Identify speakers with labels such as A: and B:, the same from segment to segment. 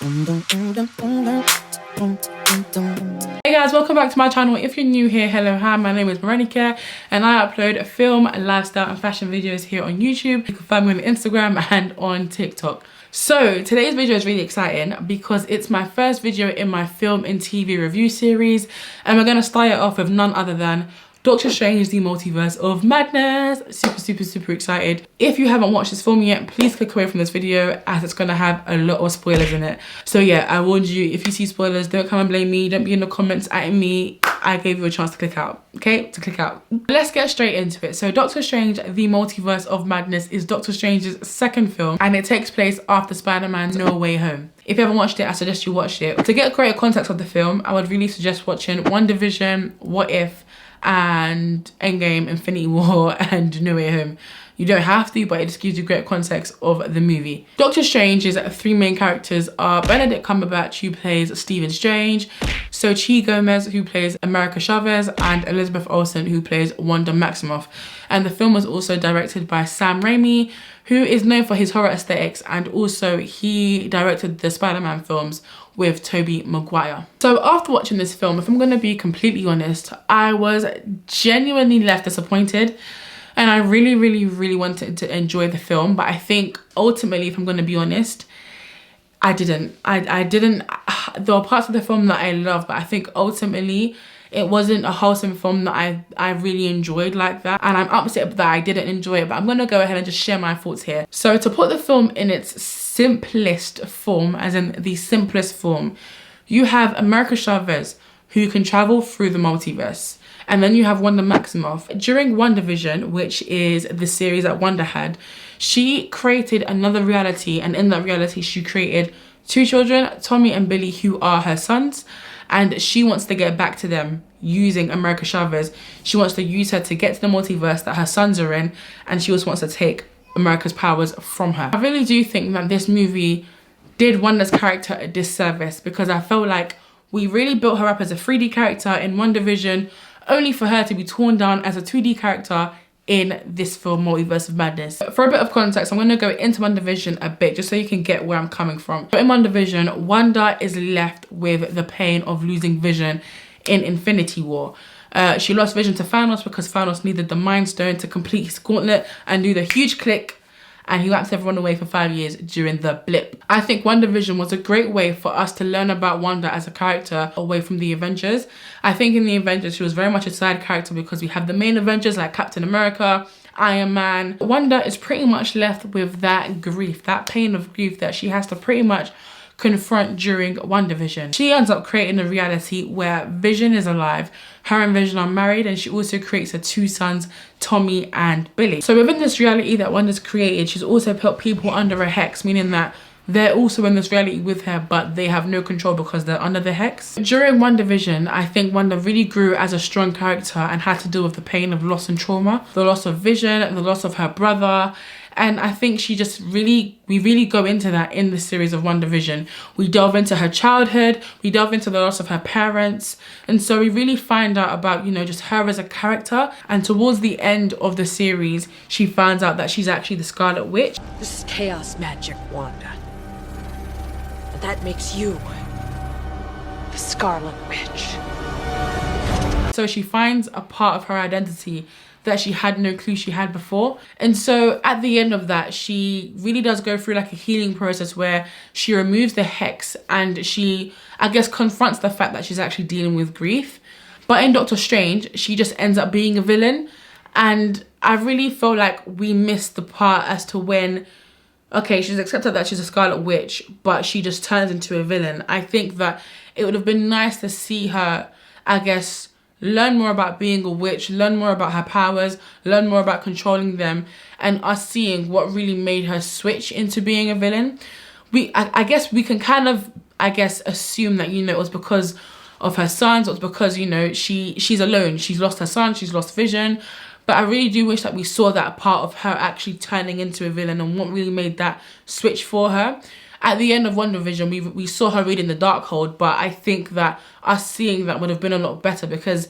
A: Hey guys, welcome back to my channel. If you're new here, hello, hi, my name is Veronica and I upload film, lifestyle and fashion videos here on YouTube. You can find me on Instagram and on TikTok. So today's video is really exciting because it's my first video in my film and TV review series, and we're going to start it off with none other than Doctor Strange, the Multiverse of Madness. Super excited. If you haven't watched this film yet, please click away from this video as it's going to have a lot of spoilers in it. So yeah, I warned you, if you see spoilers, don't come and blame me. Don't be in the comments at me. I gave you a chance to click out, okay? To click out. Let's get straight into it. So Doctor Strange, the Multiverse of Madness is Doctor Strange's second film, and it takes place after Spider-Man's No Way Home. If you haven't watched it, I suggest you watch it. To get greater context of the film, I would really suggest watching WandaVision, What If, and Endgame, Infinity War, and No Way Home. You don't have to, but it just gives you great context of the movie. Doctor Strange's three main characters are Benedict Cumberbatch, who plays Stephen Strange, Xochitl Gomez, who plays America Chavez, and Elizabeth Olsen, who plays Wanda Maximoff. And the film was also directed by Sam Raimi, who is known for his horror aesthetics, and also he directed the Spider-Man films with Tobey Maguire. So after watching this film, if I'm gonna be completely honest, I was genuinely left disappointed. And I really wanted to enjoy the film, but I think ultimately, if I'm gonna be honest, I didn't. I didn't. There were parts of the film that I loved, but I think ultimately it wasn't a wholesome film that I really enjoyed like that. And I'm upset that I didn't enjoy it, but I'm gonna go ahead and just share my thoughts here. So to put the film in its simplest form, as in the simplest form, you have America Chavez, who can travel through the multiverse. And then you have Wanda Maximoff. During WandaVision, which is the series that Wanda had, she created another reality, and in that reality she created two children, Tommy and Billy, who are her sons, and she wants to get back to them using America Chavez. She wants to use her to get to the multiverse that her sons are in, and she also wants to take America's powers from her. I really do think that this movie did Wanda's character a disservice, because I felt like we really built her up as a 3D character in WandaVision, only for her to be torn down as a 2D character in this film, Multiverse of Madness. For a bit of context, I'm going to go into WandaVision a bit, just so you can get where I'm coming from. In WandaVision, Wanda is left with the pain of losing Vision in Infinity War. She lost Vision to Thanos because Thanos needed the Mind Stone to complete his gauntlet and do the huge click, and he wiped everyone away for 5 years during the blip. I think WandaVision was a great way for us to learn about Wanda as a character away from the Avengers. I think in the Avengers, she was very much a side character because we have the main Avengers like Captain America, Iron Man. Wanda is pretty much left with that grief, that pain of grief that she has to pretty much confront during WandaVision. She ends up creating a reality where Vision is alive, her and Vision are married, and she also creates her two sons, Tommy and Billy. So within this reality that Wanda's created, she's also put people under a hex, meaning that they're also in this reality with her, but they have no control because they're under the hex. During WandaVision, I think Wanda really grew as a strong character and had to deal with the pain of loss and trauma, the loss of Vision, the loss of her brother. And I think she just we really go into that in the series of WandaVision. We delve into her childhood, we delve into the loss of her parents. And so we really find out about, you know, just her as a character. And towards the end of the series, she finds out that she's actually the Scarlet Witch.
B: This is chaos magic, Wanda. And that makes you the Scarlet Witch.
A: So she finds a part of her identity that she had no clue she had before. And so at the end of that, she really does go through like a healing process where she removes the hex and she, I guess, confronts the fact that she's actually dealing with grief. But in Doctor Strange, she just ends up being a villain. And I really feel like we missed the part as to when, okay, she's accepted that she's a Scarlet Witch, but she just turns into a villain. I think that it would have been nice to see her, I guess, learn more about being a witch, learn more about her powers, learn more about controlling them, and us seeing what really made her switch into being a villain. I guess we can kind of, assume that, you know, it was because of her sons, it was because, you know, she's alone. She's lost her son, she's lost Vision. But I really do wish that we saw that part of her actually turning into a villain and what really made that switch for her. At the end of WandaVision, we saw her reading the Darkhold, but I think that us seeing that would have been a lot better, because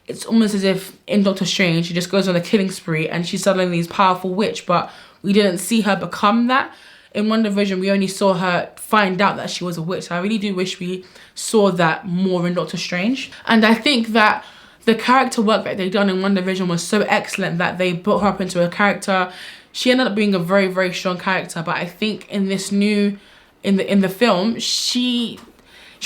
A: it's almost as if in Doctor Strange, she just goes on a killing spree and she's suddenly this powerful witch, but we didn't see her become that. in WandaVision, we only saw her find out that she was a witch. So I really do wish we saw that more in Doctor Strange. And I think that the character work that they done in WandaVision was so excellent that they built her up into a character. She ended up being a very, very strong character. But I think in this new, in the film, she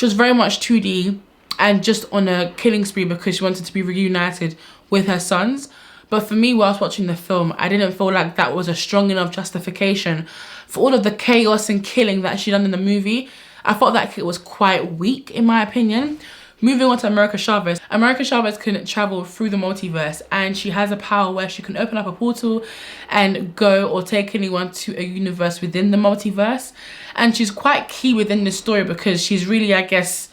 A: was very much 2D and just on a killing spree because she wanted to be reunited with her sons. But for me, whilst watching the film, I didn't feel like that was a strong enough justification for all of the chaos and killing that she done in the movie. I felt like it was quite weak, in my opinion. Moving on to America Chavez. America Chavez can travel through the multiverse, and she has a power where she can open up a portal and go or take anyone to a universe within the multiverse. And she's quite key within this story because she's really, I guess,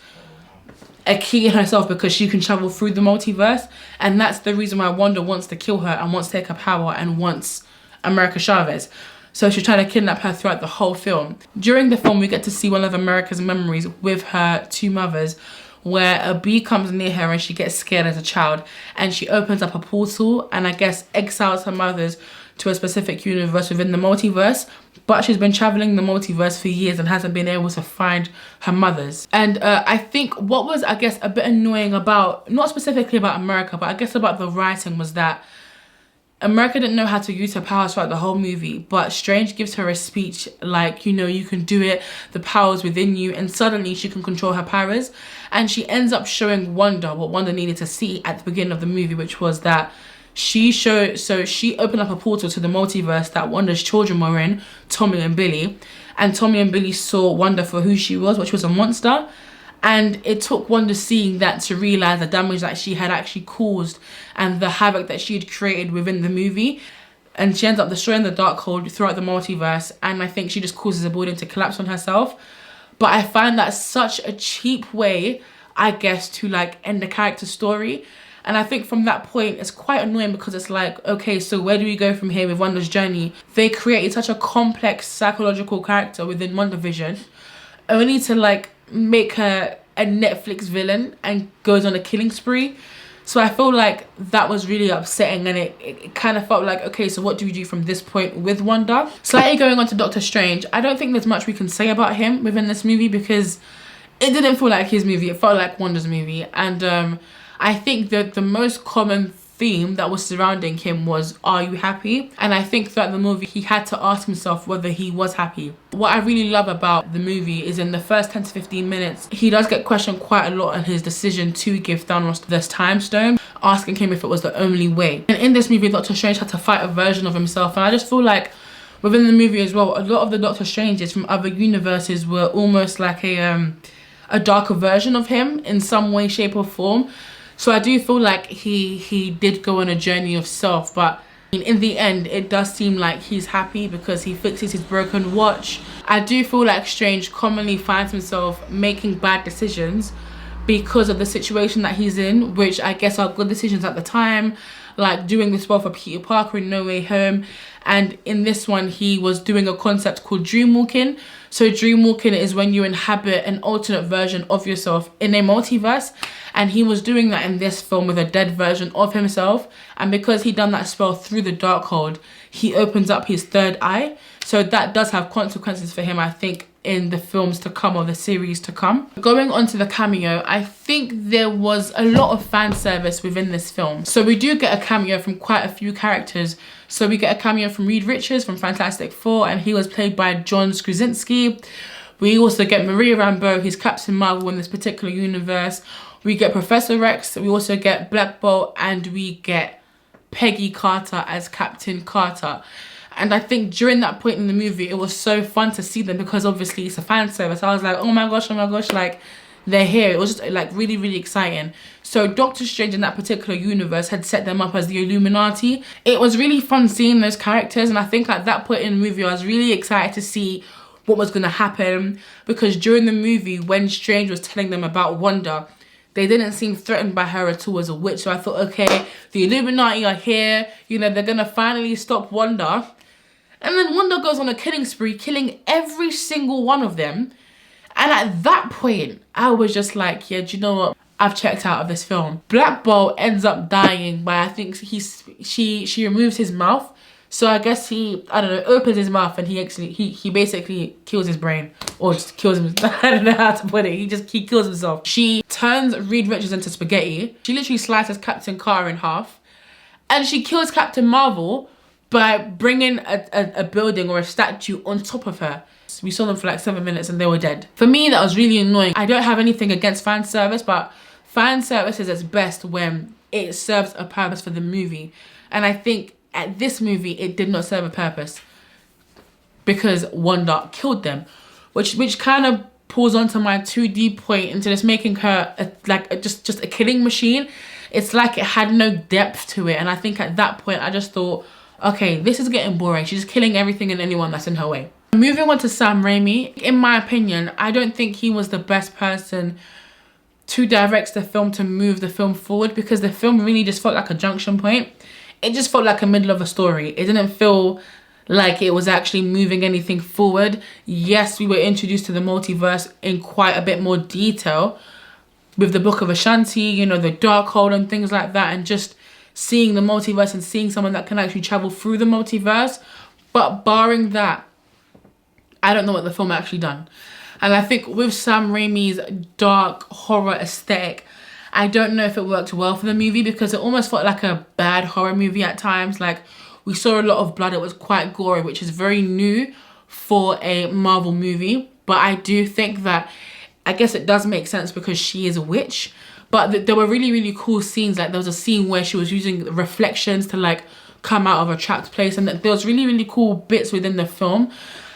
A: a key in herself because she can travel through the multiverse. And that's the reason why Wanda wants to kill her and wants to take her power and wants America Chavez. So she's trying to kidnap her throughout the whole film. During the film, we get to see one of America's memories with her two mothers, where a bee comes near her and she gets scared as a child, and she opens up a portal and I guess exiles her mothers to a specific universe within the multiverse. But she's been traveling the multiverse for years and hasn't been able to find her mothers. And I think what was, I guess, a bit annoying about, not specifically about America, but I guess about the writing, was that America didn't know how to use her powers throughout the whole movie, but Strange gives her a speech like, you know, you can do it, the power's within you, and suddenly she can control her powers. And she ends up showing Wanda what Wanda needed to see at the beginning of the movie, which was that she opened up a portal to the multiverse that Wanda's children were in, Tommy and Billy. And Tommy and Billy saw Wanda for who she was, which was a monster. And it took Wanda seeing that to realize the damage that she had actually caused and the havoc that she had created within the movie. And she ends up destroying the Darkhold throughout the multiverse. And I think she just causes a building to collapse on herself. But I find that such a cheap way, I guess, to like end the character's story. And I think from that point, it's quite annoying because it's like, okay, so where do we go from here with Wanda's journey? They created such a complex psychological character within WandaVision, only to like make her a Netflix villain and goes on a killing spree. So I feel like that was really upsetting, and it kind of felt like, okay, so what do we do from this point with Wanda? Slightly going on to Doctor Strange, I don't think there's much we can say about him within this movie because it didn't feel like his movie, it felt like Wanda's movie. And I think that the most common theme that was surrounding him was, are you happy? And I think throughout the movie he had to ask himself whether he was happy. What I really love about the movie is in the first 10 to 15 minutes he does get questioned quite a lot on his decision to give Thanos this time stone, asking him if it was the only way. And in this movie, Doctor Strange had to fight a version of himself, and I just feel like within the movie as well, a lot of the Doctor Stranges from other universes were almost like a darker version of him in some way, shape or form. So I do feel like he did go on a journey of self, but in the end, it does seem like he's happy because he fixes his broken watch. I do feel like Strange commonly finds himself making bad decisions because of the situation that he's in, which I guess are good decisions at the time, like doing this role for Peter Parker in No Way Home. And in this one, he was doing a concept called dreamwalking. So dreamwalking is when you inhabit an alternate version of yourself in a multiverse. And he was doing that in this film with a dead version of himself. And because he done that spell through the Darkhold, he opens up his third eye. So that does have consequences for him, I think, in the films to come or the series to come. Going on to the cameo, I think there was a lot of fan service within this film. So we do get a cameo from quite a few characters. So we get a cameo from Reed Richards from Fantastic Four, and he was played by John Krasinski. We also get Maria Rambeau, who's Captain Marvel in this particular universe. We get Professor X, we also get Black Bolt, and we get Peggy Carter as Captain Carter. And I think during that point in the movie, it was so fun to see them because obviously it's a fan service. I was like, oh my gosh, like they're here. It was just like really, really exciting. So Doctor Strange in that particular universe had set them up as the Illuminati. It was really fun seeing those characters, and I think at that point in the movie, I was really excited to see what was going to happen, because during the movie, when Strange was telling them about Wanda, they didn't seem threatened by her at all as a witch. So I thought, okay, the Illuminati are here. You know, they're going to finally stop Wanda. And then Wanda goes on a killing spree, killing every single one of them. And at that point, I was just like, yeah, do you know what? I've checked out of this film. Black Bolt ends up dying by, I think she removes his mouth. So I guess he, I don't know, opens his mouth and he basically kills his brain, or just kills him. I don't know how to put it. He kills himself. She turns Reed Richards into spaghetti. She literally slices Captain Carter in half, and she kills Captain Marvel by bringing a building or a statue on top of her. We saw them for like 7 minutes and they were dead. For me, that was really annoying. I don't have anything against fan service, but fan service is its best when it serves a purpose for the movie. And I think at this movie, it did not serve a purpose because Wanda killed them, which kind of pulls onto my 2D point into just making her just a killing machine. It's like it had no depth to it. And I think at that point, I just thought, okay, this is getting boring. She's just killing everything and anyone that's in her way. Moving on to Sam Raimi, in my opinion, I don't think he was the best person to direct the film, to move the film forward, because the film really just felt like a junction point. It just felt like a middle of a story. It didn't feel like it was actually moving anything forward. Yes, we were introduced to the multiverse in quite a bit more detail with the Book of Ashanti, you know, the Darkhold and things like that, and just seeing the multiverse and seeing someone that can actually travel through the multiverse. But barring that, I don't know what the film actually done. And I think with Sam Raimi's dark horror aesthetic, I don't know if it worked well for the movie, because it almost felt like a bad horror movie at times. Like, we saw a lot of blood. It was quite gory, which is very new for a Marvel movie. But I do think that, I guess it does make sense because she is a witch. But there were really, really cool scenes. Like, there was a scene where she was using reflections to like come out of a trapped place. And there was really, really cool bits within the film.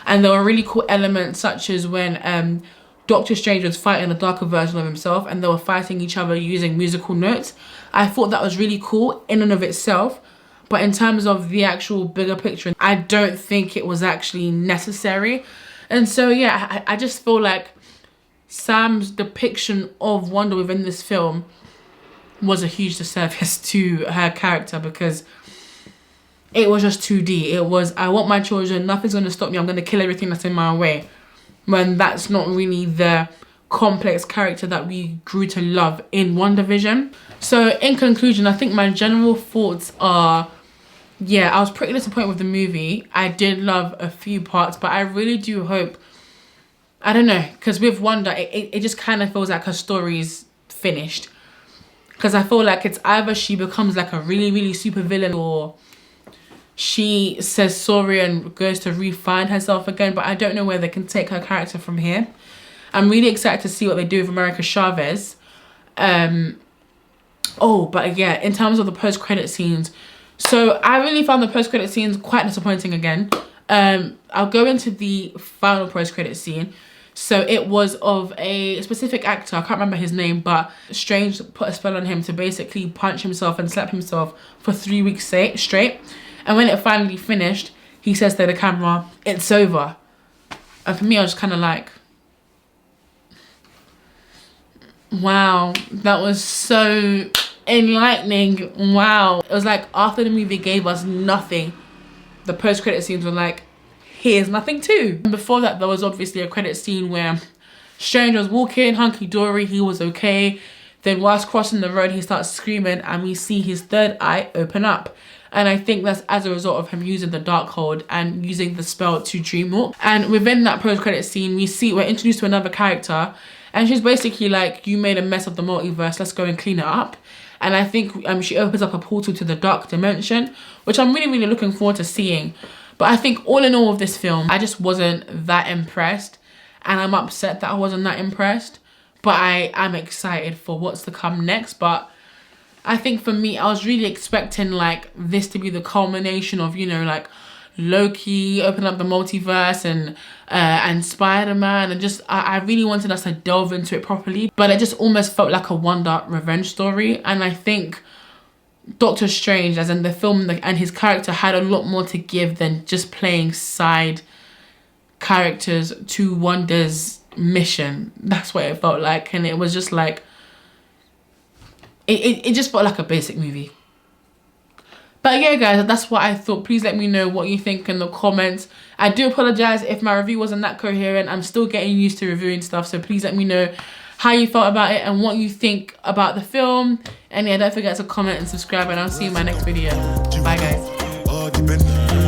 A: And there were really cool elements, such as when Doctor Strange was fighting a darker version of himself and they were fighting each other using musical notes. I thought that was really cool in and of itself. But in terms of the actual bigger picture, I don't think it was actually necessary. And so, yeah, I just feel like Sam's depiction of Wanda within this film was a huge disservice to her character, because it was just 2D. It was, I want my children, nothing's going to stop me, I'm going to kill everything that's in my way. When that's not really the complex character that we grew to love in WandaVision. So in conclusion, I think my general thoughts are, yeah, I was pretty disappointed with the movie. I did love a few parts, but I really do hope, I don't know, because with Wanda, it just kind of feels like her story's finished. Because I feel like it's either she becomes like a really, really super villain, or she says sorry and goes to refine herself again. But I don't know where they can take her character from here. I'm really excited to see what they do with America Chavez. Oh, but yeah, in terms of the post-credit scenes, so I really found the post-credit scenes quite disappointing again. I'll go into the final post-credit scene. So it was of a specific actor, I can't remember his name, but Strange put a spell on him to basically punch himself and slap himself for 3 weeks straight. And when it finally finished, he says to the camera, "It's over." And for me, I was just kind of like, wow, that was so enlightening. Wow. It was like after the movie gave us nothing, the post-credit scenes were like, here's nothing too. And before that, there was obviously a credit scene where Strange was walking, hunky-dory, he was okay. Then whilst crossing the road, he starts screaming and we see his third eye open up. And I think that's as a result of him using the Darkhold and using the spell to dreamwalk. And within that post-credit scene, we're introduced to another character, and she's basically like, you made a mess of the multiverse, let's go and clean it up. And I think she opens up a portal to the dark dimension, which I'm really, really looking forward to seeing. But I think all in all of this film, I just wasn't that impressed. And I'm upset that I wasn't that impressed. But I am excited for what's to come next. But I think for me, I was really expecting like this to be the culmination of, you know, like Loki, open up the multiverse, and Spider-Man, and just I really wanted us to delve into it properly. But it just almost felt like a Wanda revenge story. And I think Doctor Strange, as in the film, and his character had a lot more to give than just playing side characters to Wanda's mission. That's what it felt like. And it was just like, it just felt like a basic movie. But yeah, guys, that's what I thought. Please let me know what you think in the comments. I do apologize if my review wasn't that coherent. I'm still getting used to reviewing stuff, so please let me know how you felt about it and what you think about the film. And yeah, don't forget to comment and subscribe, and I'll see you in my next video. Bye, guys.